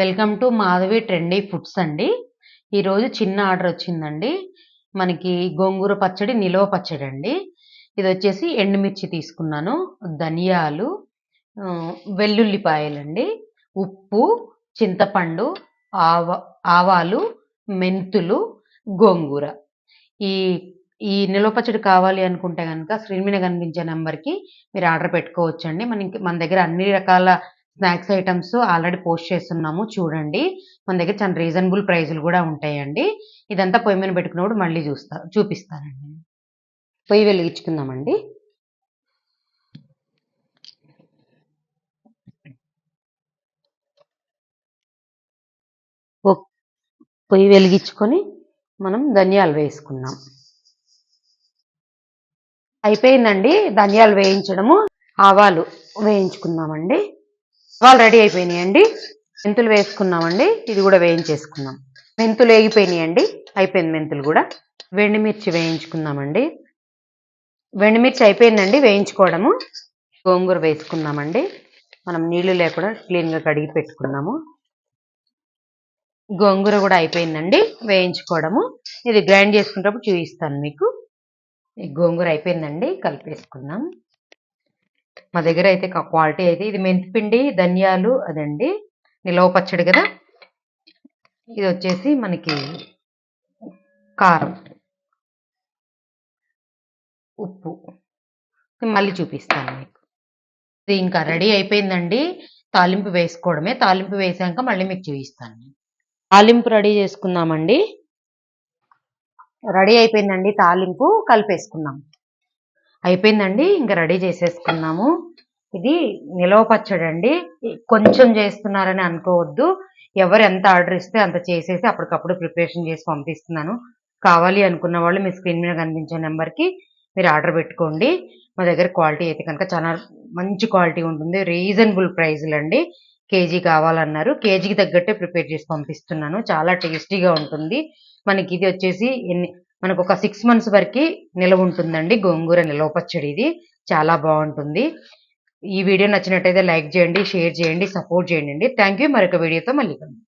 Welcome to Madhavi trendy foods అండి. ఈరోజు చిన్న ఆర్డర్ వచ్చిందండి. మనకి గోంగూర పచ్చడి, నిలవ పచ్చడి అండి. ఇది వచ్చేసి ఎండుమిర్చి తీసుకున్నాను, ధనియాలు, వెల్లుల్లిపాయలండి, ఉప్పు, చింతపండు, ఆవాలు, మెంతులు, గోంగూర. ఈ ఈ నిలవ పచ్చడి కావాలి అనుకుంటే కనుక స్క్రీన్ మీద కనిపించే నెంబర్కి మీరు ఆర్డర్ పెట్టుకోవచ్చండి. మన దగ్గర అన్ని రకాల స్నాక్స్ ఐటమ్స్ ఆల్రెడీ పోస్ట్ చేస్తున్నాము, చూడండి. మన దగ్గర చాలా రీజనబుల్ ప్రైజులు కూడా ఉంటాయండి. ఇదంతా పొయ్యి మీద పెట్టుకున్నప్పుడు మళ్ళీ చూపిస్తానండి. పొయ్యి వెలిగించుకుందామండి. పొయ్యి వెలిగించుకొని మనం ధనియాలు వేసుకున్నాం. అయిపోయిందండి ధనియాలు వేయించడము. ఆవాలు వేయించుకుందామండి. ఆవాలు రెడీ అయిపోయినాయండి. మెంతులు వేసుకున్నామండి, ఇది కూడా వేయించేసుకున్నాం. మెంతులు వేగిపోయినాయండి, అయిపోయింది మెంతులు కూడా. వెండిమిర్చి వేయించుకుందామండి. వెండిమిర్చి అయిపోయిందండి వేయించుకోవడము. గోంగూర వేసుకుందామండి. మనం నీళ్లు లేకుండా క్లీన్గా కడిగి పెట్టుకున్నాము. గోంగూర కూడా అయిపోయిందండి వేయించుకోవడము. ఇది గ్రైండ్ చేసుకునేటప్పుడు చూపిస్తాను మీకు. ఈ గోంగూర అయిపోయిందండి, కలిపేసుకుందాం. మా దగ్గర అయితే క్వాలిటీ అయితే ఇది మెంతిపిండి, ధనియాలు అదండి, నిలవ పచ్చడి కదా. ఇది వచ్చేసి మనకి కారం, ఉప్పు. మళ్ళీ చూపిస్తాను మీకు. ఇది ఇంకా రెడీ అయిపోయిందండి, తాలింపు వేసుకోవడమే. తాలింపు వేసాక మళ్ళీ మీకు చూపిస్తాను. తాలింపు రెడీ చేసుకుందామండి. రెడీ అయిపోయిందండి తాలింపు, కలిపేసుకుందాం. అయిపోయిందండి, ఇంకా రెడీ చేసేసుకున్నాము. ఇది నిలవ పచ్చడి అండి. కొంచెం చేస్తున్నారని అనుకోవద్దు. ఎవరు ఎంత ఆర్డర్ ఇస్తే అంత చేసేసి అప్పటికప్పుడు ప్రిపరేషన్ చేసి పంపిస్తున్నాను. కావాలి అనుకున్న వాళ్ళు మీ స్క్రీన్ మీద కనిపించే నెంబర్కి మీరు ఆర్డర్ పెట్టుకోండి. మా దగ్గర క్వాలిటీ అయితే కనుక చాలా మంచి క్వాలిటీ ఉంటుంది, రీజనబుల్ ప్రైజులు అండి. కేజీ కావాలన్నారు, కేజీకి తగ్గట్టే ప్రిపేర్ చేసి పంపిస్తున్నాను. చాలా టేస్టీగా ఉంటుంది. మనకి ఇది వచ్చేసి మనకు ఒక 6 months వరకు నిలవ ఉంటుందండి. గోంగూర నిలవ పచ్చడి ఇది చాలా బాగుంటుంది. ఈ వీడియో నచ్చినట్టయితే లైక్ చేయండి, షేర్ చేయండి, సపోర్ట్ చేయండి. Thank you. మరొక వీడియోతో మళ్ళీ కలుద్దాం.